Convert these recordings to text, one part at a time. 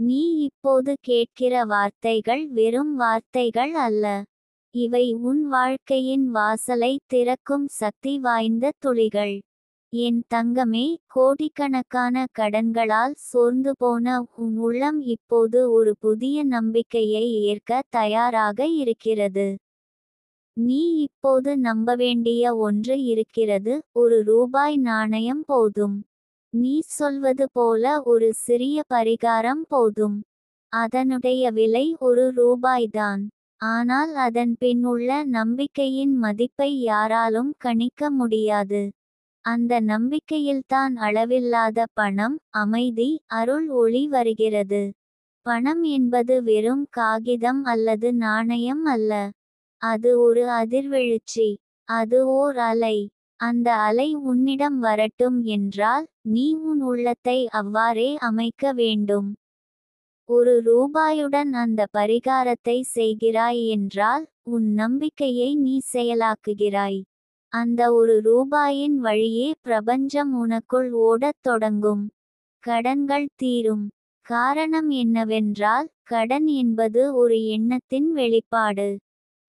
நீ இப்போது கேட்கிற வார்த்தைகள் வெறும் வார்த்தைகள் அல்ல. இவை உன் வாழ்க்கையின் வாசலை திறக்கும் சக்தி வாய்ந்த துளிகள். என் தங்கமே, கோடிக்கணக்கான கடன்களால் சோர்ந்து போன உன் உள்ளம் இப்போது ஒரு புதிய நம்பிக்கையை ஏற்க தயாராக இருக்கிறது. நீ இப்போது நம்ப வேண்டிய ஒன்று இருக்கிறது, ஒரு ரூபாய் நாணயம் போதும். நீ சொல்வது போல ஒரு சிறிய பரிகாரம் போதும். அதனுடைய விலை ஒரு ரூபாய்தான். ஆனால் அதன் பின் உள்ள நம்பிக்கையின் மதிப்பை யாராலும் கணிக்க முடியாது. அந்த நம்பிக்கையில்தான் அளவில்லாத பணம், அமைதி, அருள் ஒளி வருகிறது. பணம் என்பது வெறும் காகிதம் அல்லது நாணயம் அல்ல. அது ஒரு அதிர்வெழுச்சி. அது ஓர் அலை. அந்த அலை உன்னிடம் வரட்டும் என்றால், நீ உன் உள்ளத்தை அவ்வாறே அமைக்க வேண்டும். ஒரு ரூபாயுடன் அந்த பரிகாரத்தை செய்கிறாய் என்றால், உன் நம்பிக்கையை நீ செயலாக்குகிறாய். அந்த ஒரு ரூபாயின் வழியே பிரபஞ்சம் உனக்குள் ஓடத் தொடங்கும். கடன்கள் தீரும். காரணம் என்னவென்றால், கடன் என்பது ஒரு எண்ணத்தின் வெளிப்பாடு.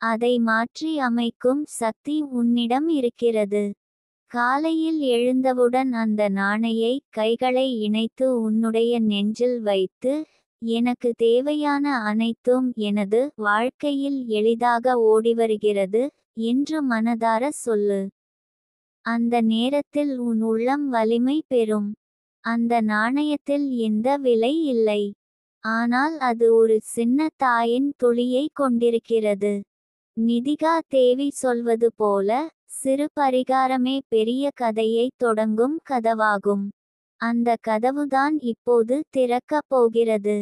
அதை மாற்றி அமைக்கும் சக்தி உன்னிடம் இருக்கிறது. காலையில் எழுந்தவுடன் அந்த நாணயை கைகளை இணைத்து உன்னுடைய நெஞ்சில் வைத்து, எனக்கு தேவையான அனைத்தும் எனது வாழ்க்கையில் எளிதாக ஓடிவருகிறது என்று மனதார சொல்லு. அந்த நேரத்தில் உன் உள்ளம் வலிமை பெறும். அந்த நாணயத்தில் எந்த விலை இல்லை. ஆனால் அது ஒரு சின்ன தாயின் துளியை கொண்டிருக்கிறது. நிதிகா தேவி சொல்வது போல, சிறு பரிகாரமே பெரிய கதையை தொடங்கும் கதவாகும். அந்த கதவுதான் இப்போது திறக்கப் போகிறது.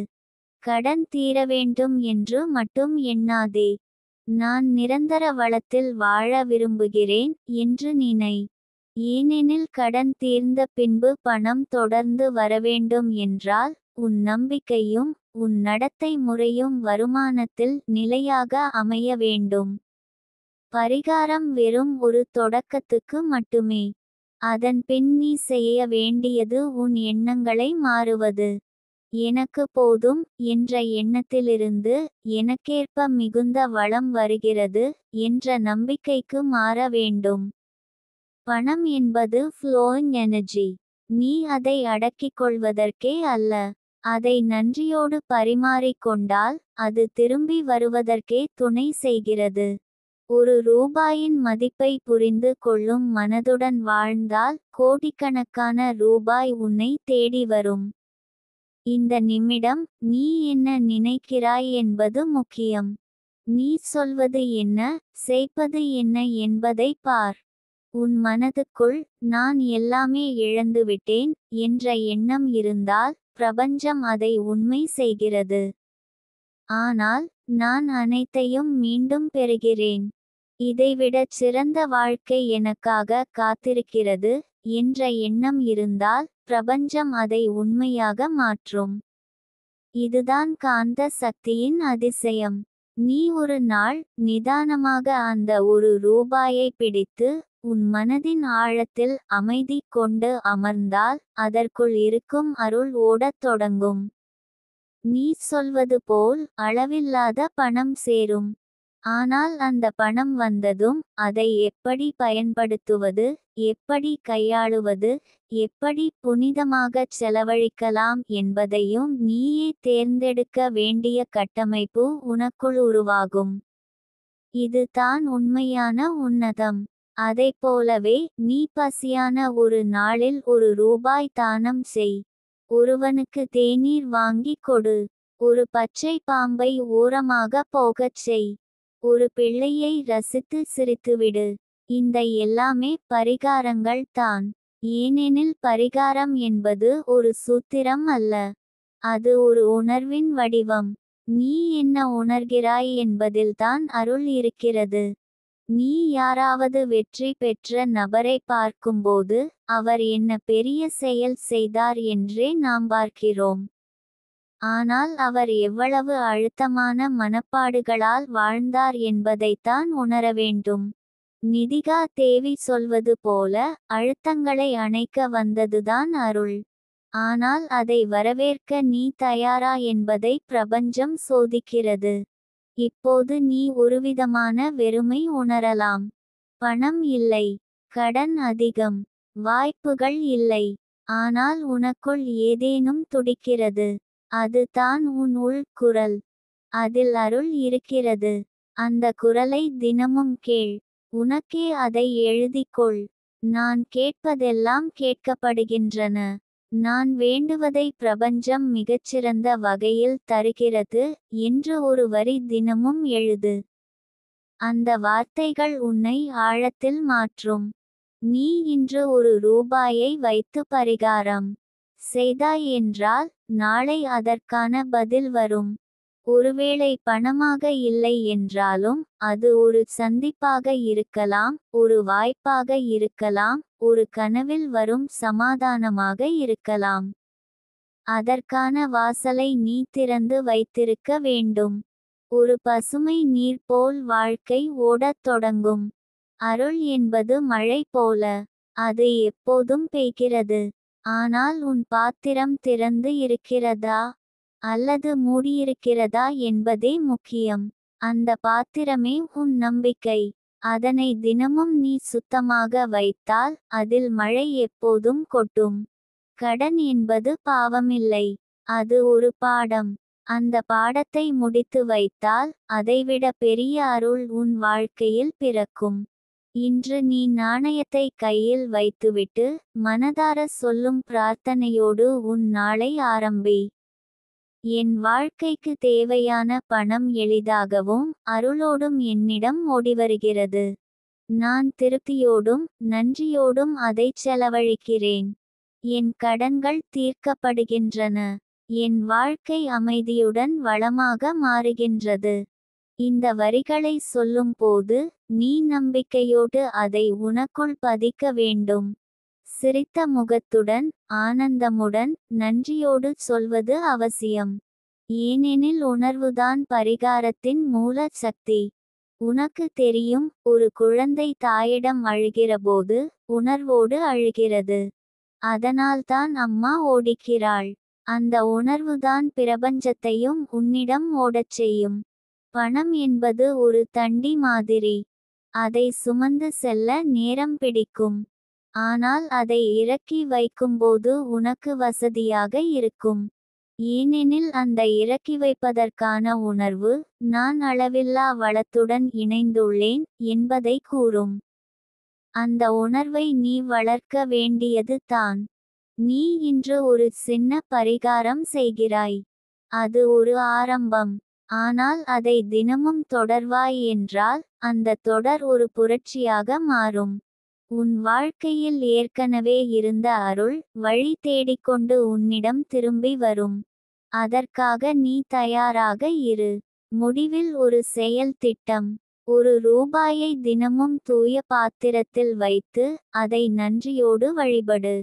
கடன் தீர வேண்டும் என்று மட்டும் எண்ணாதே. நான் நிரந்தர வளத்தில் வாழ விரும்புகிறேன் என்று நினை. ஏனெனில் கடன் தீர்ந்த பின்பு பணம் தொடர்ந்து வரவேண்டும் என்றால், உன் நம்பிக்கையும் உன் நடத்தை முறையும் வருமானத்தில் நிலையாக அமைய வேண்டும். பரிகாரம் வெறும் ஒரு தொடக்கத்துக்கு மட்டுமே. அதன் பின் நீ செய்ய வேண்டியது உன் எண்ணங்களை மாறுவது. எனக்கு போதும் என்ற எண்ணத்திலிருந்து, எனக்கேற்ப மிகுந்த வளம் வருகிறது என்ற நம்பிக்கைக்கு மாற வேண்டும். பணம் என்பது ஃப்ளோயிங் எனர்ஜி. நீ அதை அடக்கிக் கொள்வதற்கே அல்ல. அதை நன்றியோடு பரிமாறிக் கொண்டால், அது திரும்பி வருவதற்கே துணை செய்கிறது. ஒரு ரூபாயின் மதிப்பை புரிந்து கொள்ளும் மனதுடன் வாழ்ந்தால், கோடிக்கணக்கான ரூபாய் உன்னை தேடி வரும். இந்த நிமிடம், நீ என்ன நினைக்கிறாய் என்பது முக்கியம். நீ சொல்வது என்ன, செய்வது என்ன என்பதை பார். உன் மனதுக்குள், நான் எல்லாமே இழந்துவிட்டேன் என்ற எண்ணம் இருந்தால், பிரபஞ்சம் அதை உண்மை செய்கிறது. ஆனால், நான் அனைத்தையும் மீண்டும் பெறுகிறேன். இதைவிடச் சிறந்த வாழ்க்கை எனக்காக காத்திருக்கிறது என்ற எண்ணம் இருந்தால், பிரபஞ்சம் அதை உண்மையாக மாற்றும். இதுதான் காந்த சக்தியின் அதிசயம். நீ ஒரு நாள் நிதானமாக அந்த ஒரு ரூபாயை பிடித்து, உன் மனதின் ஆழத்தில் அமைதி கொண்டு அமர்ந்தால், அதற்குள் இருக்கும் அருள் ஓடத் தொடங்கும். நீ சொல்வது போல், அளவில்லாத பணம் சேரும். ஆனால் அந்த பணம் வந்ததும், அதை எப்படி பயன்படுத்துவது, எப்படி கையாளுவது, எப்படி புனிதமாகச் செலவழிக்கலாம் என்பதையும் நீயே தேர்ந்தெடுக்க வேண்டிய கட்டமைப்பு உனக்குள் உருவாகும். இது தான் உண்மையான உன்னதம். அதைப்போலவே, நீ பசியான ஒரு நாளில் ஒரு ரூபாய் தானம் செய். ஒருவனுக்கு தேநீர் வாங்கிக் கொடு. ஒரு பச்சை பாம்பை ஓரமாக போகச் செய். ஒரு பிள்ளையை ரசித்து சிரித்துவிடு. இந்த எல்லாமே பரிகாரங்கள் தான். ஏனெனில் பரிகாரம் என்பது ஒரு சூத்திரம் அல்ல. அது ஒரு உணர்வின் வடிவம். நீ என்ன உணர்கிறாய் என்பதில்தான் அருள் இருக்கிறது. நீ யாராவது வெற்றி பெற்ற நபரை பார்க்கும்போது, அவர் என்ன பெரிய செயல் செய்தார் என்றே நாம் பார்க்கிறோம். ஆனால் அவர் எவ்வளவு அழுத்தமான மனப்பாடுகளால் வாழ்ந்தார் என்பதைத்தான் உணர வேண்டும். நிதிகா தேவி சொல்வது போல, அழுத்தங்களை அணைக்க வந்ததுதான் அருள். ஆனால் அதை வரவேற்க நீ தயாரா என்பதை பிரபஞ்சம் சோதிக்கிறது. இப்போது நீ ஒருவிதமான வெறுமை உணரலாம். பணம் இல்லை, கடன் அதிகம், வாய்ப்புகள் இல்லை. ஆனால் உனக்குள் ஏதேனும் துடிக்கிறது. அது தான் உன் உள் குரல். அதில் அருள் இருக்கிறது. அந்த குரலை தினமும் கேள். உனக்கே அதை எழுதிக்கொள். நான் கேட்பதெல்லாம் கேட்கப்படுகின்றன. நான் வேண்டுவதை பிரபஞ்சம் மிகச்சிறந்த வகையில் தருகிறது என்று ஒரு வரி தினமும் எழுது. அந்த வார்த்தைகள் உன்னை ஆழத்தில் மாற்றும். நீ இன்று ரூபாயை வைத்து பரிகாரம் செய்தாய் என்றால் நாளை அதற்கான பதில் வரும். ஒருவேளை பணமாக இல்லை என்றாலும் அது ஒரு சந்திப்பாக இருக்கலாம், ஒரு வாய்ப்பாக இருக்கலாம், ஒரு கனவில் வரும் சமாதானமாக இருக்கலாம். அதற்கான வாசலை நீ திறந்து வைத்திருக்க வேண்டும். ஒரு பசுமை நீர் போல் வாழ்க்கை ஓடத் தொடங்கும். அருள் என்பது மழை போல. அது எப்போதும் பெய்கிறது. ஆனால் உன் பாத்திரம் திறந்து இருக்கிறதா அல்லது மூடியிருக்கிறதா என்பதே முக்கியம். அந்த பாத்திரமே உன் நம்பிக்கை. அதனை தினமும் நீ சுத்தமாக வைத்தால் அதில் மழை எப்போதும் கொட்டும். கடன் என்பது பாவமில்லை. அது ஒரு பாடம். அந்த பாடத்தை முடித்து வைத்தால் அதைவிட பெரிய அருள் உன் வாழ்க்கையில் பிறக்கும். இன்று நீ நாணயத்தை கையில் வைத்துவிட்டு மனதார சொல்லும் பிரார்த்தனையோடு உன் நாளை ஆரம்பி. என் வாழ்க்கைக்கு தேவையான பணம் எளிதாகவும் அருளோடும் என்னிடம் ஓடிவருகிறது. நான் திருப்தியோடும் நன்றியோடும் அதைச் செலவழிக்கிறேன். என் கடன்கள் தீர்க்கப்படுகின்றன. என் வாழ்க்கை அமைதியுடன் வளமாக மாறுகின்றது. இந்த வரிகளை சொல்லும்போது நீ நம்பிக்கையோடு அதை உனக்குள் பதிக்க வேண்டும். சிரித்த முகத்துடன் ஆனந்தமுடன் நன்றியோடு சொல்வது அவசியம். ஏனெனில் உணர்வுதான் பரிகாரத்தின் மூல சக்தி. உனக்கு தெரியும், ஒரு குழந்தை தாயிடம் அழுகிறபோது உணர்வோடு அழுகிறது. அதனால்தான் அம்மா ஓடிக்கிறாள். அந்த உணர்வுதான் பிரபஞ்சத்தையும் உன்னிடம் ஓடச் செய்யும். பணம் என்பது ஒரு தண்டி மாதிரி. அதை சுமந்து செல்ல நேரம் பிடிக்கும். ஆனால் அதை இறக்கி வைக்கும்போது உனக்கு வசதியாக இருக்கும். ஏனெனில் அந்த இறக்கி வைப்பதற்கான உணர்வு நான் அளவில்லா வளத்துடன் இணைந்துள்ளேன் என்பதை கூறும். அந்த உணர்வை நீ வளர்க்க வேண்டியது தான். நீ இன்று ஒரு சின்ன பரிகாரம் செய்கிறாய். அது ஒரு ஆரம்பம். ஆனால் அதை தினமும் தொடர்வாய் என்றால் அந்த தொடர் ஒரு புரட்சியாக மாறும். உன் வாழ்க்கையில் ஏற்கனவே இருந்த அருள் வழி தேடிக்கொண்டு உன்னிடம் திரும்பி வரும். அதற்காக நீ தயாராக இரு. முடிவில் ஒரு செயல் திட்டம். ரூபாயை தினமும் தூய பாத்திரத்தில் வைத்து அதை நன்றியோடு வழிபடு.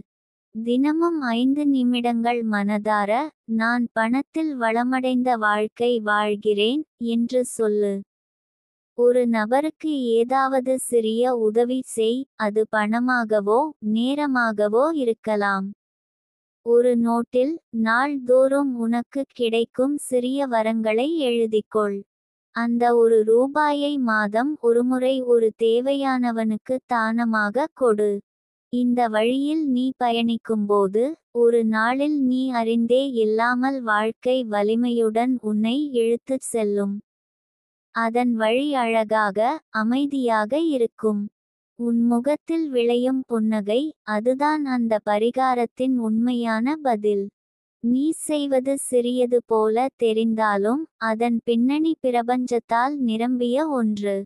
தினமும் 5 நிமிடங்கள் மனதார நான் பணத்தில் வளமடைந்த வாழ்க்கை வாழ்கிறேன் என்று சொல்லு. ஒரு நபருக்கு ஏதாவது சிறிய உதவி செய், அது பணமாகவோ நேரமாகவோ இருக்கலாம். ஒரு நோட்டில் நாள்தோறும் உனக்கு கிடைக்கும் சிறிய வரங்களை எழுதிக்கொள். அந்த ரூபாயை மாதம் ஒருமுறை ஒரு தேவையானவனுக்கு தானமாக கொடு. இந்த வழியில் நீ பயணிக்கும்போது ஒரு நாளில் நீ அறிந்தே இல்லாமல் வாழ்க்கை வலிமையுடன் உன்னை இழுத்துச் செல்லும். அதன் வழி அழகாக அமைதியாக இருக்கும். உன் முகத்தில் விளையும் புன்னகை அதுதான் அந்த பரிகாரத்தின் உண்மையான பதில். நீ செய்வது சிறியது போல தெரிந்தாலும் அதன் பின்னணி பிரபஞ்சத்தால் நிரம்பிய ஒன்று.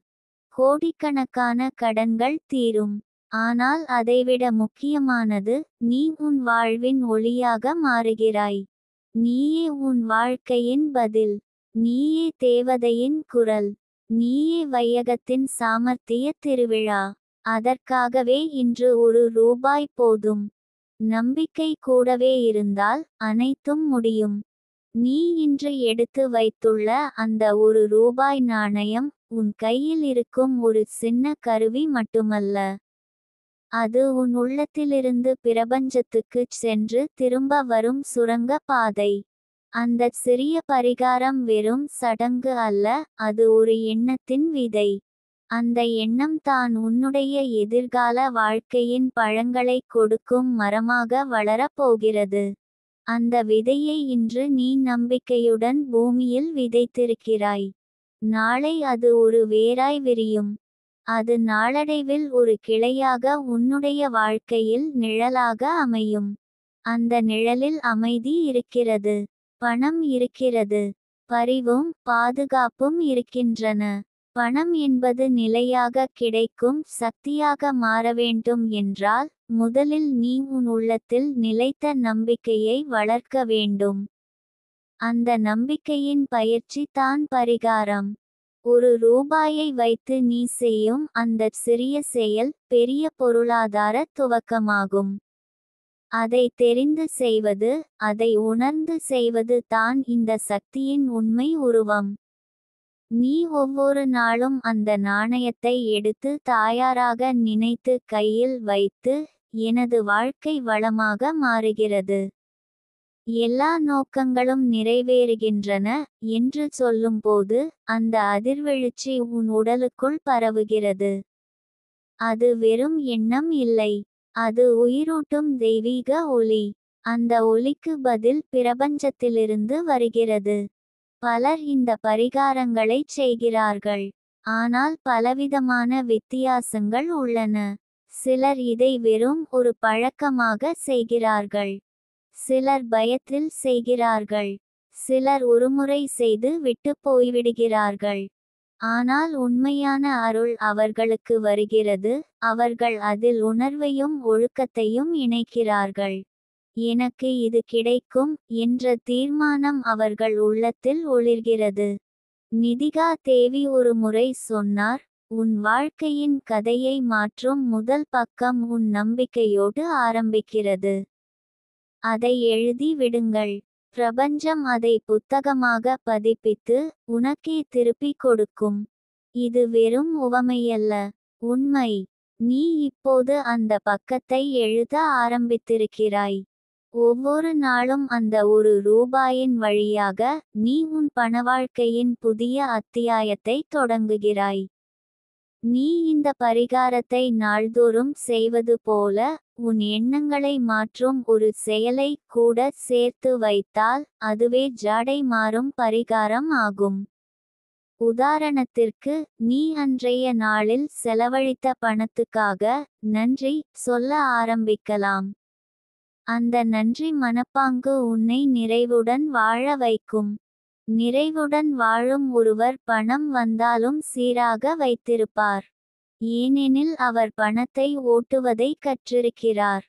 கோடிக்கணக்கான கடன்கள் தீரும். ஆனால் அதைவிட முக்கியமானது, நீ உன் வாழ்வின் ஒளியாக மாறுகிறாய். நீயே உன் வாழ்க்கையின் பதில். நீயே தேவதையின் குரல். நீயே வையகத்தின் சாமர்த்திய திருவிழா. அதற்காகவே இன்று ரூபாய் போதும். நம்பிக்கை கூடவே இருந்தால் அனைத்தும் முடியும். நீ இன்று எடுத்து வைத்துள்ள அந்த ரூபாய் நாணயம் உன் கையில் இருக்கும் ஒரு சின்ன கருவி மட்டுமல்ல. அது உன் உள்ளத்திலிருந்து பிரபஞ்சத்துக்குச் சென்று திரும்ப வரும் சுரங்க பாதை. அந்தச் சிறிய பரிகாரம் வெறும் சடங்கு அல்ல, அது ஒரு எண்ணத்தின் விதை. அந்த எண்ணம் தான் உன்னுடைய எதிர்கால வாழ்க்கையின் பழங்களைக் கொடுக்கும் மரமாக வளரப் போகிறது. அந்த விதையை இன்று நீ நம்பிக்கையுடன் பூமியில் விதைத்திருக்கிறாய். நாளை அது ஒரு வேராய் விரியும். அது நாளடைவில் ஒரு கிளையாக உன்னுடைய வாழ்க்கையில் நிழலாக அமையும். அந்த நிழலில் அமைதி இருக்கிறது, பணம் இருக்கிறது, பரிவும் பாதுகாப்பும் இருக்கின்றன. பணம் என்பது நிலையாக கிடைக்கும் சக்தியாக மாற வேண்டும் என்றால், முதலில் நீ உன் உள்ளத்தில் நிலைத்த நம்பிக்கையை வளர்க்க வேண்டும். அந்த நம்பிக்கையின் பயிற்சி தான் பரிகாரம். ஒரு ரூபாயை வைத்து நீ செய்யும் அந்தச் சிறிய செயல் பெரிய பொருளாதார துவக்கமாகும். அதை தெரிந்து செய்வது, அதை உணர்ந்து செய்வது தான் இந்த சக்தியின் உண்மை உருவம். நீ ஒவ்வொரு நாளும் அந்த நாணயத்தை எடுத்து தாயாராக நினைத்து கையில் வைத்து, எனது வாழ்க்கை வளமாக மாறுகிறது, எல்லா நோக்கங்களும் நிறைவேறுகின்றன என்று சொல்லும்போது, அந்த அதிர்வெழுச்சி உன் உடலுக்குள் பரவுகிறது. அது வெறும் எண்ணம் இல்லை, அது உயிரூட்டும் தெய்வீக ஒளி. அந்த ஒளிக்கு பதில் பிரபஞ்சத்திலிருந்து வருகிறது. பலர் இந்த பரிகாரங்களைச் செய்கிறார்கள், ஆனால் பலவிதமான வித்தியாசங்கள் உள்ளன. சிலர் இதை வெறும் ஒரு பழக்கமாக செய்கிறார்கள், சிலர் பயத்தில் செய்கிறார்கள், சிலர் ஒருமுறை செய்து விட்டு போய்விடுகிறார்கள். ஆனால் உண்மையான அருள் அவர்களுக்கு வருகிறது, அவர்கள் அதில் உணர்வையும் ஒழுக்கத்தையும் இணைக்கிறார்கள். எனக்கு இது கிடைக்கும் என்ற தீர்மானம் அவர்கள் உள்ளத்தில் ஒளிர்கிறது. நிதிகா தேவி ஒரு முறை சொன்னார், உன் வாழ்க்கையின் கதையை மாற்றும் முதல் பக்கம் உன் நம்பிக்கையோடு ஆரம்பிக்கிறது. அதை எழுதி விடுங்கள். பிரபஞ்சம் அதை புத்தகமாக பதிப்பித்து உனக்கே திருப்பிக் கொடுக்கும். இது வெறும் உவமையல்ல, உண்மை. நீ இப்போது அந்த பக்கத்தை எழுத ஆரம்பித்திருக்கிறாய். ஒவ்வொரு நாளும் அந்த ஒரு ரூபாயின் வழியாக நீ உன் பணவாழ்க்கையின் புதிய அத்தியாயத்தை தொடங்குகிறாய். நீ இந்த பரிகாரத்தை நாள்தோறும் செய்வது போல, உன் எண்ணங்களை மாற்றும் ஒரு செயலை கூட சேர்த்து வைத்தால், அதுவே ஜாடை மாறும் பரிகாரம் ஆகும். உதாரணத்திற்கு, நீ அன்றைய நாளில் செலவழித்த பணத்துக்காக நன்றி சொல்ல ஆரம்பிக்கலாம். அந்த நன்றி மனப்பாங்கு உன்னை நிறைவுடன் வாழ வைக்கும். நிறைவுடன் வாழும் ஒருவர் பணம் வந்தாலும் சீராக வைத்திருப்பார். ஏனெனில் அவர் பணத்தை ஓட்டுவதை கற்றிருக்கிறார்.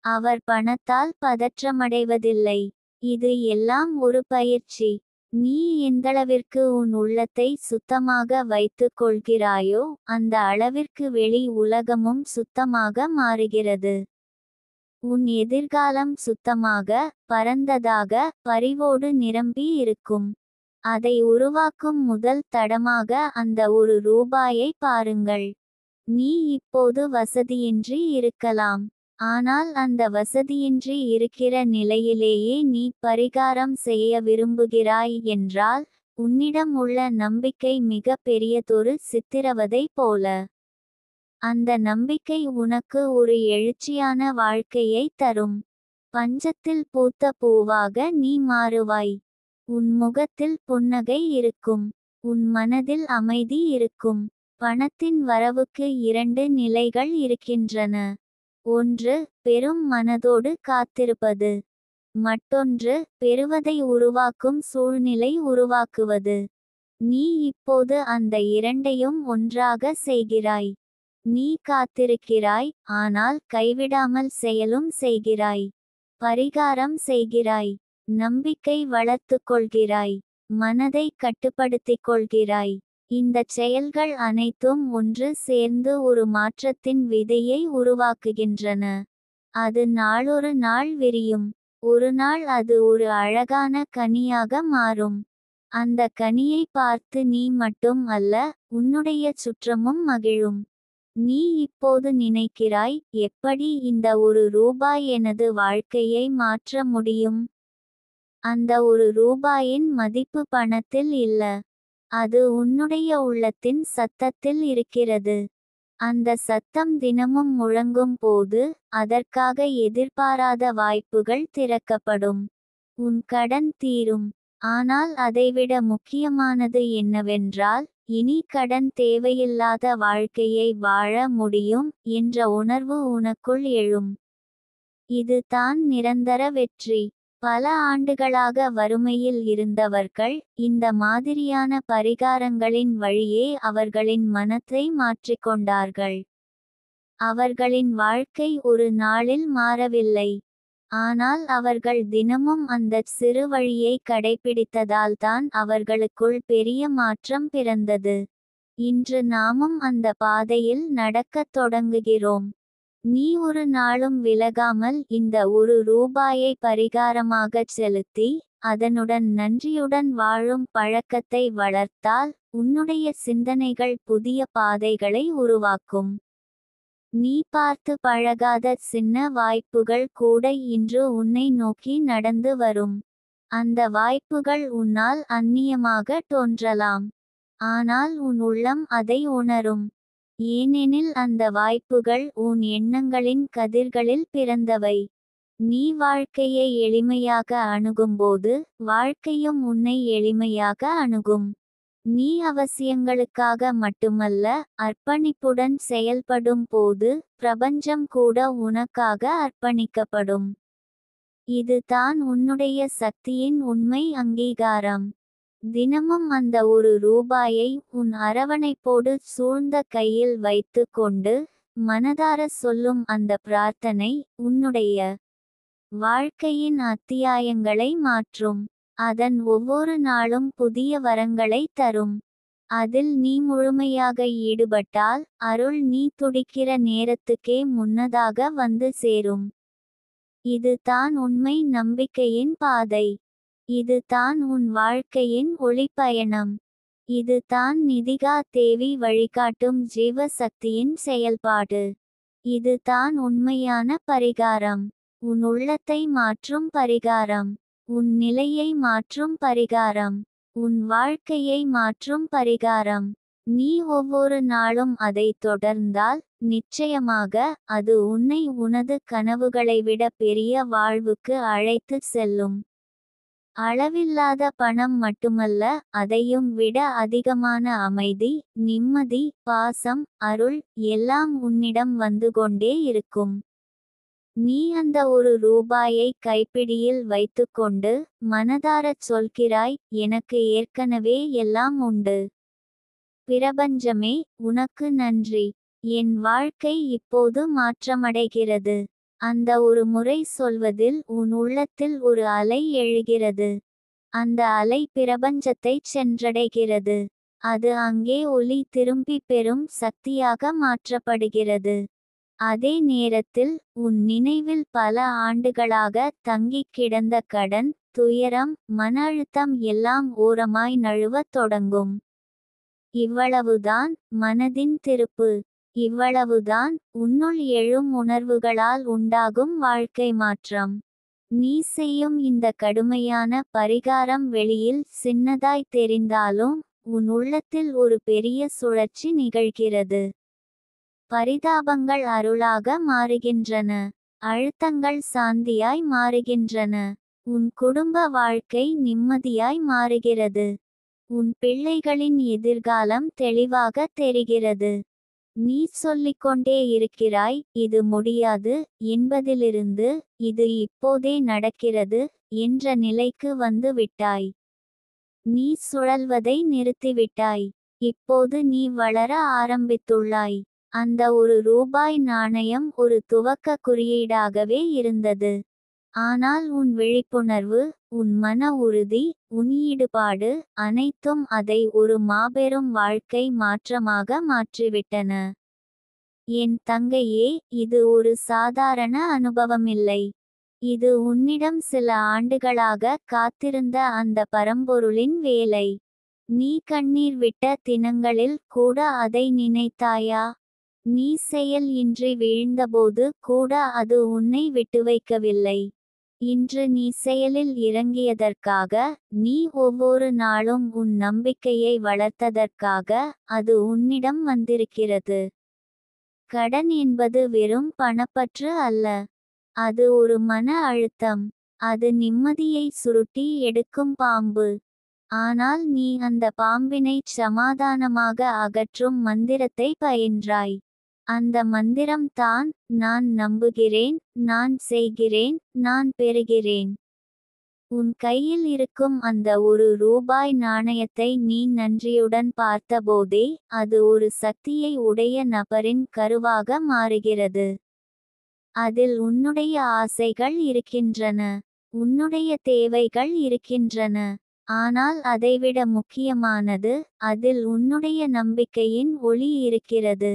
அவர் பணத்தால் பதற்றமடைவதில்லை. இது எல்லாம் ஒரு பயிற்சி. நீ எந்தளவிற்கு உன் உள்ளத்தை சுத்தமாக வைத்துக் கொள்கிறாயோ, அந்த அளவிற்கு வெளி உலகமும் சுத்தமாக மாறுகிறது. உன் எதிர்காலம் சுத்தமாக, பரந்ததாக, பரிவோடு நிரம்பி இருக்கும். அதை உருவாக்கும் முதல் தடமாக அந்த ஒரு ரூபாயை பாருங்கள். நீ இப்போது வசதியின்றி இருக்கலாம், ஆனால் அந்த வசதியின்றி இருக்கிற நிலையிலேயே நீ பரிகாரம் செய்ய விரும்புகிறாய் என்றால், உன்னிடம் உள்ள நம்பிக்கை மிக பெரியதொரு சித்திரவதை போல. அந்த நம்பிக்கை உனக்கு ஒரு எழுச்சியான வாழ்க்கையை தரும். பஞ்சத்தில் பூத்த பூவாக நீ மாறுவாய். உன் முகத்தில் புன்னகை இருக்கும், உன் மனதில் அமைதி இருக்கும். பணத்தின் வரவுக்கு இரண்டு நிலைகள் இருக்கின்றன. ஒன்று, பெரும் மனதோடு காத்திருப்பது. மற்றொன்று, பெறுவதை உருவாக்கும் சூழ்நிலை உருவாக்குவது. நீ இப்போது அந்த இரண்டையும் ஒன்றாக செய்கிறாய். நீ காத்திருக்கிறாய், ஆனால் கைவிடாமல் செயலும் செய்கிறாய். பரிகாரம் செய்கிறாய், நம்பிக்கை வளர்த்துக் கொள்கிறாய், மனதை கட்டுப்படுத்திக் கொள்கிறாய். இந்தச் செயல்கள் அனைத்தும் ஒன்று சேர்ந்து ஒரு மாற்றத்தின் விதையை உருவாக்குகின்றன. அது நாளொரு நாள் விரியும். ஒரு நாள் அது ஒரு அழகான கனியாக மாறும். அந்த கனியை பார்த்து நீ மட்டும் அல்ல, உன்னுடைய சுற்றமும் மகிழும். நீ இப்போது நினைக்கிறாய், எப்படி இந்த ரூபாய் எனது வாழ்க்கையை மாற்ற முடியும்? அந்த ரூபாயின் மதிப்பு பணத்தில் இல்ல. அது உன்னுடைய உள்ளத்தின் சத்தத்தில் இருக்கிறது. அந்த சத்தம் தினமும் முழங்கும் போது, அதற்காக எதிர்பாராத வாய்ப்புகள் திறக்கப்படும். உன் கடன் தீரும். ஆனால் அதைவிட முக்கியமானது என்னவென்றால், இனி கடன் தேவையில்லாத வாழ்க்கையை வாழ முடியும் என்ற உணர்வு உனக்குள் எழும். இது தான் நிரந்தர வெற்றி. பல ஆண்டுகளாக வறுமையில் இருந்தவர்கள் இந்த மாதிரியான பரிகாரங்களின் வழியே அவர்களின் மனத்தை மாற்றிக்கொண்டார்கள். அவர்களின் வாழ்க்கை ஒரு நாளில் மாறவில்லை. ஆனால் அவர்கள் தினமும் அந்தச் சிறு வழியை கடைபிடித்ததால்தான் அவர்களுக்குள் பெரிய மாற்றம் பிறந்தது. இன்று நாமும் அந்த பாதையில் நடக்கத் தொடங்குகிறோம். நீ ஒரு நாளும் விலகாமல் இந்த ரூபாயை பரிகாரமாகச் செலுத்தி, அதனுடன் நன்றியுடன் வாழும் பழக்கத்தை வளர்த்தால், உன்னுடைய சிந்தனைகள் புதிய பாதைகளை உருவாக்கும். நீ பார்த்து பழகாத சின்ன வாய்ப்புகள் கூட இன்று உன்னை நோக்கி நடந்து வரும். அந்த வாய்ப்புகள் உன்னால் அந்நியமாக தோன்றலாம். ஆனால் உன் உள்ளம் அதை உணரும். ஏனெனில் அந்த வாய்ப்புகள் உன் எண்ணங்களின் கதிர்களில் பிறந்தவை. நீ வாழ்க்கையை எளிமையாக அணுகும்போது, வாழ்க்கையும் உன்னை எளிமையாக அணுகும். நீ அவசியங்களுக்காக மட்டுமல்ல, அர்ப்பணிப்புடன் செயல்படும் போது, பிரபஞ்சம் கூட உனக்காக அர்ப்பணிக்கப்படும். இது தான் உன்னுடைய சக்தியின் உண்மை அங்கீகாரம். தினமும் அந்த ரூபாயை உன் அரவணைப்போடு சூழ்ந்த கையில் வைத்து கொண்டு, மனதார சொல்லும் அந்த பிரார்த்தனை, உன்னுடைய வாழ்க்கையின் அத்தியாயங்களை மாற்றும். அதன் ஒவ்வொரு நாளும் புதிய வரங்களை தரும். அதில் நீ முழுமையாக ஈடுபட்டால், அருள் நீ துடிக்கிற நேரத்துக்கே முன்னதாக வந்து சேரும். இது தான் உண்மை நம்பிக்கையின் பாதை. இது தான் உன் வாழ்க்கையின் ஒளிப்பயணம். இது தான் நிதிகா தேவி வழிகாட்டும் ஜீவ சக்தியின் செயல்பாடு. இது தான் உண்மையான பரிகாரம். உன் உள்ளத்தை மாற்றும் பரிகாரம். உன் நிலையை மாற்றும் பரிகாரம். உன் வாழ்க்கையை மாற்றும் பரிகாரம். நீ ஒவ்வொரு நாளும் அதை தொடர்ந்தால், நிச்சயமாக, அது உன்னை உனது கனவுகளை விட பெரிய வாழ்வுக்கு அழைத்துச் செல்லும். அளவில்லாத பணம் மட்டுமல்ல, அதையும் விட அதிகமான அமைதி, நிம்மதி, பாசம், அருள், எல்லாம் உன்னிடம் வந்து கொண்டே இருக்கும். நீ அந்த ரூபாயை கைப்பிடியில் வைத்துக்கொண்டு, மனதாரச் சொல்கிறாய், எனக்கு ஏற்கனவே எல்லாம் உண்டு. பிரபஞ்சமே, உனக்கு நன்றி. என் வாழ்க்கை இப்போது மாற்றமடைகிறது. அந்த முறை சொல்வதில் உன் உள்ளத்தில் ஒரு அலை எழுகிறது. அந்த அலை பிரபஞ்சத்தைச் சென்றடைகிறது. அது அங்கே ஒலி திரும்பி பெறும் சக்தியாக மாற்றப்படுகிறது. அதே நேரத்தில், உன் நினைவில் பல ஆண்டுகளாக தங்கிக் கிடந்த கடன், துயரம், மன அழுத்தம் எல்லாம் ஓரமாய் நழுவத் தொடங்கும். இவ்வளவுதான் மனதின் திருப்பு. இவ்வளவுதான் உன்னுள் எழும் உணர்வுகளால் உண்டாகும் வாழ்க்கை மாற்றம். நீ செய்யும் இந்த கடுமையான பரிகாரம் வெளியில் சின்னதாய் தெரிந்தாலும், உன் உள்ளத்தில் ஒரு பெரிய சுழற்சி நிகழ்கிறது. பரிதாபங்கள் அருளாக மாறுகின்றன. அழுத்தங்கள் சாந்தியாய் மாறுகின்றன. உன் குடும்ப வாழ்க்கை நிம்மதியாய் மாறுகிறது. உன் பிள்ளைகளின் எதிர்காலம் தெளிவாக தெரிகிறது. நீ சொல்லிக்கொண்டே இருக்கிறாய், இது முடியாது என்பதிலிருந்து, இது இப்போதே நடக்கிறது என்ற நிலைக்கு வந்து விட்டாய். நீ சுழல்வதை நிறுத்திவிட்டாய். இப்போது நீ வளர ஆரம்பித்துள்ளாய். அந்த ரூபாய் நாணயம் ஒரு துவக்க குறியீடாகவே இருந்தது. ஆனால் உன் விழிப்புணர்வு, உன் மன உறுதி, உன் ஈடுபாடு, அனைத்தும் அதை ஒரு மாபெரும் வாழ்க்கை மாற்றமாக மாற்றிவிட்டன. என் தங்கையே, இது ஒரு சாதாரண அனுபவமில்லை. இது உன்னிடம் சில ஆண்டுகளாக காத்திருந்த அந்த பரம்பொருளின் வேலை. நீ கண்ணீர் விட்ட தினங்களில் கூட அதை நினைத்தாயா? நீ செயல் இன்றி வீழ்ந்தபோது கூட அது உன்னை விட்டுவைக்கவில்லை. இன்று நீ செயலில் இறங்கியதற்காக, நீ ஒவ்வொரு நாளும் உன் நம்பிக்கையை வளர்த்ததற்காக, அது உன்னிடம் வந்திருக்கிறது. கடன் என்பது வெறும் பணப்பற்று அல்ல. அது ஒரு மன அழுத்தம். அது நிம்மதியை சுருட்டி எடுக்கும் பாம்பு. ஆனால் நீ அந்த பாம்பினைச் சமாதானமாக அகற்றும் மந்திரத்தை பயின்றாய். அந்த மந்திரம் தான், நான் நம்புகிறேன், நான் செய்கிறேன், நான் பெறுகிறேன். உன் கையில் இருக்கும் அந்த ரூபாய் நாணயத்தை நீ நன்றியுடன் பார்த்தபோதே, அது ஒரு சக்தியை உடைய நபரின் கருவாக மாறுகிறது. அதில் உன்னுடைய ஆசைகள் இருக்கின்றன. உன்னுடைய தேவைகள் இருக்கின்றன. ஆனால் அதைவிட முக்கியமானது, அதில் உன்னுடைய நம்பிக்கையின் ஒளி இருக்கிறது.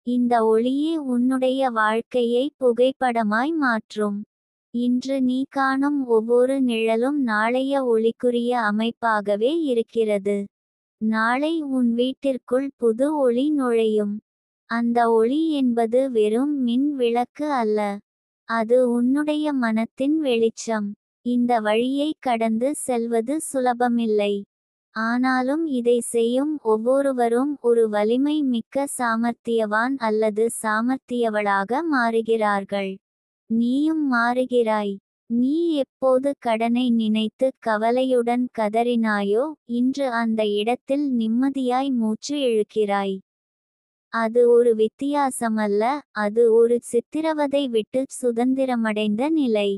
இந்த ஒளியே உன்னுடைய வாழ்க்கையை புகைப்படமாய் மாற்றும். இன்று நீ காணும் ஒவ்வொரு நிழலும் நாளைய ஒளிக்குரிய அமைப்பாகவே இருக்கிறது. நாளை உன் வீட்டிற்குள் புது ஒளி நுழையும். அந்த ஒளி என்பது வெறும் மின் விளக்கு அல்ல. அது உன்னுடைய மனத்தின் வெளிச்சம். இந்த வழியை கடந்து செல்வது சுலபமில்லை. ஆனாலும் இதை செய்யும் ஒவ்வொருவரும் ஒரு வலிமை மிக்க சாமர்த்தியவான் அல்லது சாமர்த்தியவளாக மாறுகிறார்கள். நீயும் மாறுகிறாய். நீ எப்போது கடனை நினைத்து கவலையுடன் கதறினாயோ, இன்று அந்த இடத்தில் நிம்மதியாய் மூச்சு இழுக்கிறாய். அது ஒரு வித்தியாசமல்ல, அது ஒரு சித்திரவதை விட்டு சுதந்திரமடைந்த நிலை.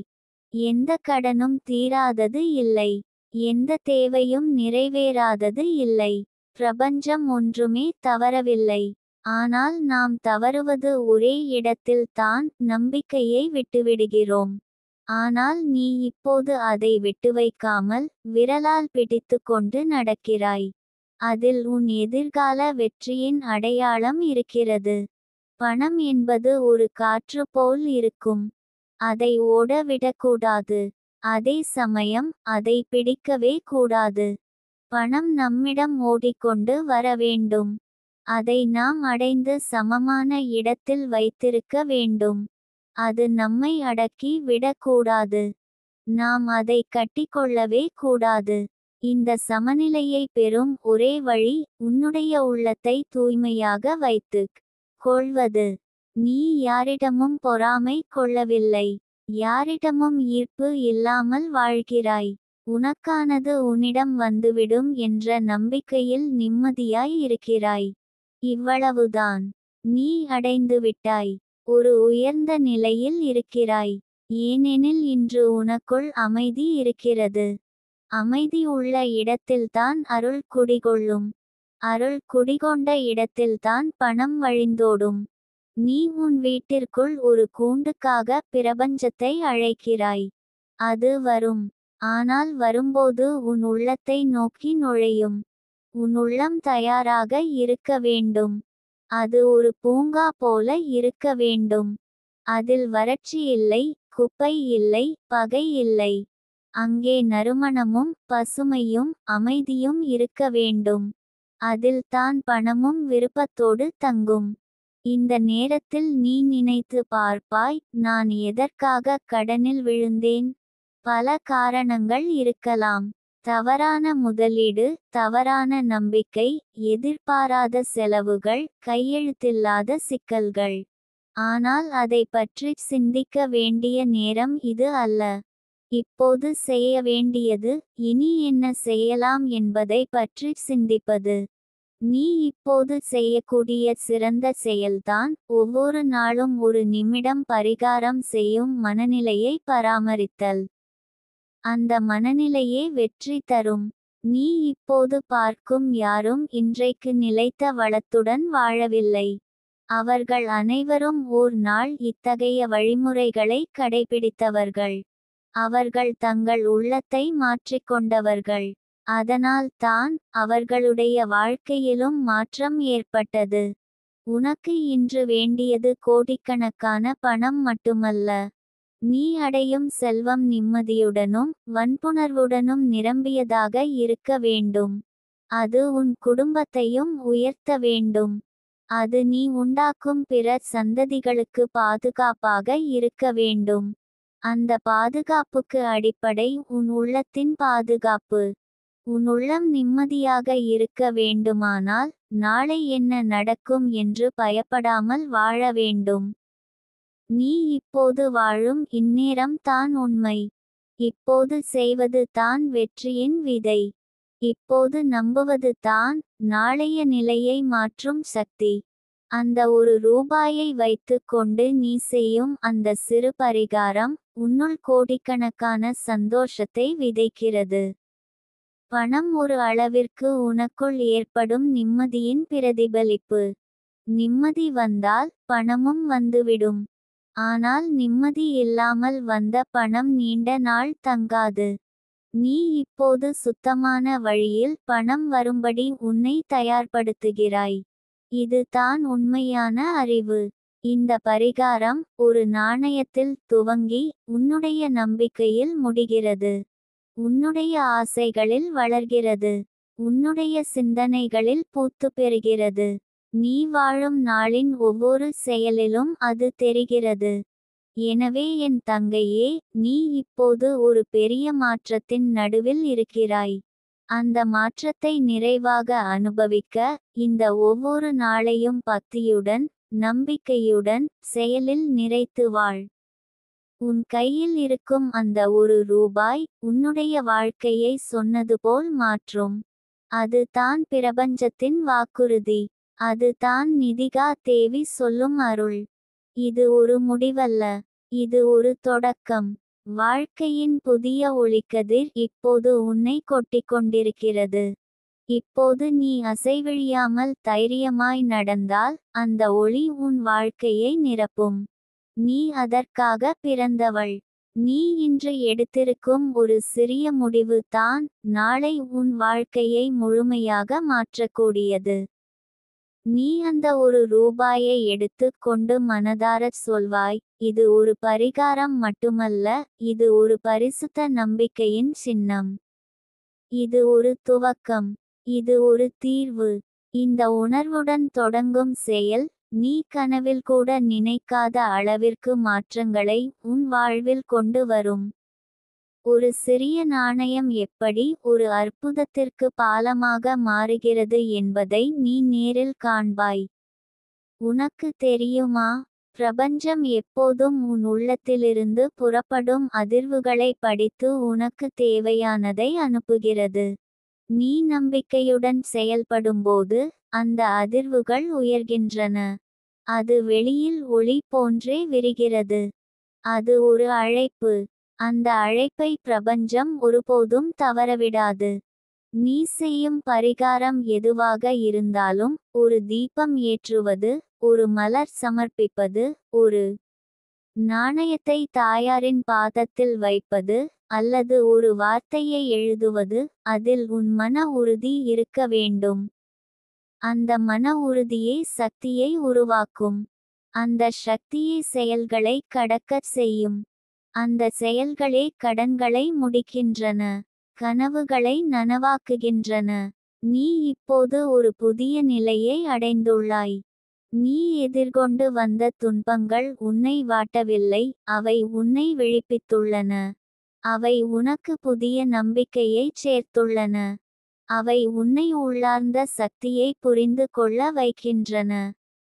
எந்த கடனும் தீராதது இல்லை. எந்த தேவையும் நிறைவேறாதது இல்லை. பிரபஞ்சம் ஒன்றுமே தவறவில்லை. ஆனால் நாம் தவறுவது ஒரே இடத்தில் தான், நம்பிக்கையை விட்டுவிடுகிறோம். ஆனால் நீ இப்போது அதை விட்டுவைக்காமல், விரலால் பிடித்து கொண்டு நடக்கிறாய். அதில் உன் எதிர்கால வெற்றியின் அடையாளம் இருக்கிறது. பணம் என்பது ஒரு காற்று போல் இருக்கும். அதை ஓட விடக்கூடாது. அதே சமயம், அதை பிடிக்கவே கூடாது. பணம் நம்மிடம் ஓடிக்கொண்டு வர வேண்டும். அதை நாம் அடைந்து சமமான இடத்தில் வைத்திருக்க வேண்டும். அது நம்மை அடக்கி விடக்கூடாது. நாம் அதை கட்டிக்கொள்ளவே கூடாது. இந்த சமநிலையை பெறும் ஒரே வழி, உன்னுடைய உள்ளத்தை தூய்மையாக வைத்துக் கொள்வது. நீ யாரிடமும் பொறாமை கொள்ளவில்லை. யாரிடமும் ஈர்ப்பு இல்லாமல் வாழ்கிறாய். உனக்கானது உன்னிடம் வந்துவிடும் என்ற நம்பிக்கையில் நிம்மதியாய் இருக்கிறாய். இவ்வளவுதான். நீ அடைந்துவிட்டாய். ஒரு உயர்ந்த நிலையில் இருக்கிறாய். ஏனெனில் இன்று உனக்குள் அமைதி இருக்கிறது. அமைதி உள்ள இடத்தில்தான் அருள் குடிகொள்ளும். அருள் குடிகொண்ட இடத்தில்தான் பணம் வழிந்தோடும். நீ உன் வீட்டிற்குள் ஒரு கூண்டுக்காக பிரபஞ்சத்தை அழைக்கிறாய். அது வரும். ஆனால் வரும்போது உன் உள்ளத்தை நோக்கி நுழையும். உன் உள்ளம் தயாராக இருக்க வேண்டும். அது ஒரு பூங்கா போல இருக்க வேண்டும். அதில் வறட்சி இல்லை, குப்பை இல்லை, பகை இல்லை. அங்கே நறுமணமும் பசுமையும் அமைதியும் இருக்க வேண்டும். அதில் தான் பணமும் விருப்பத்தோடு தங்கும். இந்த நேரத்தில் நீ நினைத்து பார்ப்பாய், நான் எதற்காக கடனில் விழுந்தேன்? பல காரணங்கள் இருக்கலாம். தவறான முதலீடு, தவறான நம்பிக்கை, எதிர்பாராத செலவுகள், கையெழுத்தில்லாத சிக்கல்கள். ஆனால் அதை பற்றி சிந்திக்க வேண்டிய நேரம் இது அல்ல. இப்போது செய்ய வேண்டியது, இனி என்ன செய்யலாம் என்பதை பற்றி சிந்திப்பது. நீ இப்போது செய்யக்கூடிய சிறந்த செயல்தான், ஒவ்வொரு நாளும் ஒரு நிமிடம் பரிகாரம் செய்யும் மனநிலையை பராமரித்தல். அந்த மனநிலையே வெற்றி தரும். நீ இப்போது பார்க்கும் யாரும் இன்றைக்கு நிலைத்த வளத்துடன் வாழவில்லை. அவர்கள் அனைவரும் ஓர் நாள் இத்தகைய வழிமுறைகளை கடைபிடித்தவர்கள். அவர்கள் தங்கள் உள்ளத்தை மாற்றிக்கொண்டவர்கள். அதனால் தான், அவர்களுடைய வாழ்க்கையிலும் மாற்றம் ஏற்பட்டது. உனக்கு இன்று வேண்டியது கோடிக்கணக்கான பணம் மட்டுமல்ல. நீ அடையும் செல்வம் நிம்மதியுடனும் வன்புணர்வுடனும் நிரம்பியதாக இருக்க வேண்டும். அது உன் குடும்பத்தையும் உயர்த்த வேண்டும். அது நீ உண்டாக்கும் பிற சந்ததிகளுக்கு பாதுகாப்பாக இருக்க வேண்டும். அந்த பாதுகாப்புக்கு அடிப்படை உன் உள்ளத்தின் பாதுகாப்பு. உன் உள்ளம் நிம்மதியாக இருக்க வேண்டுமானால் நாளை என்ன நடக்கும் என்று பயப்படாமல் வாழ வேண்டும். நீ இப்போது வாழும் இந்நேரம் தான் உண்மை. இப்போது செய்வது தான் வெற்றியின் விதை. இப்போது நம்புவது தான் நாளைய நிலையை மாற்றும் சக்தி. அந்த ரூபாயை வைத்துக் கொண்டு நீ செய்யும் அந்த சிறு பரிகாரம் உன்னுள் கோடிக்கணக்கான சந்தோஷத்தை விதைக்கிறது. பணம் ஒரு அளவிற்கு உனக்குள் ஏற்படும் நிம்மதியின் பிரதிபலிப்பு. நிம்மதி வந்தால் பணமும் வந்துவிடும். ஆனால் நிம்மதி இல்லாமல் வந்த பணம் நீண்ட நாள் தங்காது. நீ இப்போது சுத்தமான வழியில் பணம் வரும்படி உன்னை தயார்படுத்துகிறாய். இது தான் உண்மையான அறிவு. இந்த பரிகாரம் ஒரு நாணயத்தில் துவங்கி உன்னுடைய நம்பிக்கையில் முடிகிறது. உன்னுடைய ஆசைகளில் வளர்கிறது. உன்னுடைய சிந்தனைகளில் பூத்து பெறுகிறது. நீ வாழும் நாளின் ஒவ்வொரு செயலிலும் அது தெரிகிறது. எனவே என் தங்கையே, நீ இப்போது ஒரு பெரிய மாற்றத்தின் நடுவில் இருக்கிறாய். அந்த மாற்றத்தை நிறைவாக அனுபவிக்க இந்த ஒவ்வொரு நாளையும் பக்தியுடன், நம்பிக்கையுடன் செயலில் நிறைத்து வாழ். உன் கையில் இருக்கும் அந்த ரூபாய் உன்னுடைய வாழ்க்கையை சொன்னது போல் மாற்றும். அது தான் பிரபஞ்சத்தின் வாக்குறுதி. அது தான் நிதிகா தேவி சொல்லும் அருள். இது ஒரு முடிவல்ல, இது ஒரு தொடக்கம். வாழ்க்கையின் புதிய ஒளிக்கதிர் இப்போது உன்னை கொட்டிக்கொண்டிருக்கிறது. இப்போது நீ அசைவிழியாமல் தைரியமாய் நடந்தால் அந்த ஒளி உன் வாழ்க்கையை நிரப்பும். நீ அதற்காக பிறந்தவள். நீ இன்று எடுத்திருக்கும் ஒரு சிறிய முடிவு தான் நாளை உன் வாழ்க்கையை முழுமையாக மாற்றக்கூடியது. நீ அந்த ரூபாயை எடுத்து கொண்டு மனதாரச் சொல்வாய், இது ஒரு பரிகாரம் மட்டுமல்ல, இது ஒரு பரிசுத்த நம்பிக்கையின் சின்னம். இது ஒரு துவக்கம். இது ஒரு தீர்வு. இந்த உணர்வுடன் தொடங்கும் செயல் நீ கனவில் கூட நினைக்காத அளவிற்கு மாற்றங்களை உன் வாழ்வில் கொண்டு வரும். ஒரு சிறிய நாணயம் எப்படி ஒரு அற்புதத்திற்கு பாலமாக மாறுகிறது என்பதை நீ நேரில் காண்பாய். உனக்கு தெரியுமா, பிரபஞ்சம் எப்போதும் உன் உள்ளத்திலிருந்து புறப்படும் அதிர்வுகளை படித்து உனக்கு தேவையானதை அனுப்புகிறது. நீ நம்பிக்கையுடன் செயல்படும்போது அந்த அதிர்வுகள் உயர்கின்றன. அது வெளியில் ஒளி போன்றே விரிகிறது. அது ஒரு அழைப்பு. அந்த அழைப்பை பிரபஞ்சம் ஒருபோதும் தவறவிடாது. நீ செய்யும் பரிகாரம் எதுவாக இருந்தாலும், ஒரு தீபம் ஏற்றுவது, ஒரு மலர் சமர்ப்பிப்பது, ஒரு நாணயத்தை தாயாரின் பாதத்தில் வைப்பது, அல்லது ஒரு வார்த்தையை எழுதுவது, அதில் உன் மன உறுதி இருக்க வேண்டும். அந்த மன உறுதியே சக்தியை உருவாக்கும். அந்த சக்தியே செயல்களை கடக்கச் செய்யும். அந்த செயல்களே கடன்களை முடிக்கின்றன, கனவுகளை நனவாக்குகின்றன. நீ இப்போது ஒரு புதிய நிலையை அடைந்துள்ளாய். நீ எதிர்கொண்டு வந்த துன்பங்கள் உன்னை வாட்டவில்லை, அவை உன்னை விழிப்பித்துள்ளன. அவை உனக்கு புதிய நம்பிக்கையைச் சேர்த்துள்ளன. அவை உன்னை உள்ளார்ந்த சக்தியை புரிந்து கொள்ள வைக்கின்றன.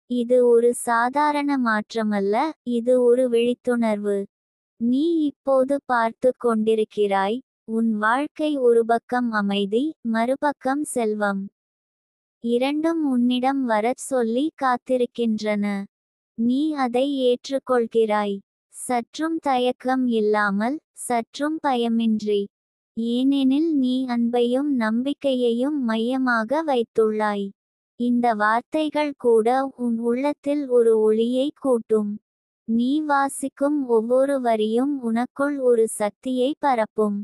இது ஒரு சாதாரண மாற்றமல்ல, இது ஒரு விழித்துணர்வு. நீ இப்போது பார்த்து கொண்டிருக்கிறாய், உன் வாழ்க்கை ஒரு பக்கம் அமைதி, மறுபக்கம் செல்வம். இரண்டும் உன்னிடம் வரச் சொல்லி காத்திருக்கின்றன. நீ அதை ஏற்றுக்கொள்கிறாய். சற்றும் தயக்கம் இல்லாமல், சற்றும் பயமின்றி. ஏனெனில் நீ அன்பையும் நம்பிக்கையையும் மையமாக வைத்துள்ளாய். இந்த வார்த்தைகள் கூட உன் உள்ளத்தில் ஒரு ஒளியை கூட்டும். நீ வாசிக்கும் ஒவ்வொரு வரியும் உனக்குள் ஒரு சக்தியை பரப்பும்.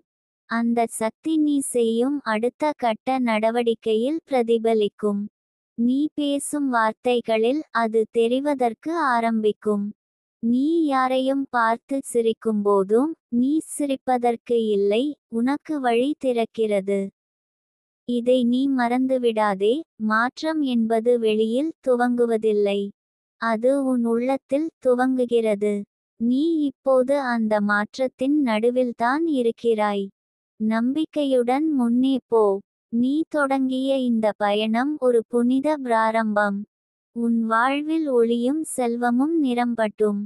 அந்த சக்தி நீ செய்யும் அடுத்த கட்ட நடவடிக்கையில் பிரதிபலிக்கும். நீ பேசும் வார்த்தைகளில் அது தெரிவதற்கு ஆரம்பிக்கும். நீ யாரையும் பார்த்து சிரிக்கும்போதும் நீ சிரிப்பதற்கு இல்லை, உனக்கு வழி திறக்கிறது. இதை நீ மறந்துவிடாதே. மாற்றம் என்பது வெளியில் துவங்குவதில்லை, அது உன் உள்ளத்தில் துவங்குகிறது. நீ இப்போது அந்த மாற்றத்தின் நடுவில்தான் இருக்கிறாய். நம்பிக்கையுடன் முன்னே போ. நீ தொடங்கிய இந்த பயணம் ஒரு புனித பிராரம்பம். உன் வாழ்வில் ஒளியும் செல்வமும் நிரம்பட்டும்.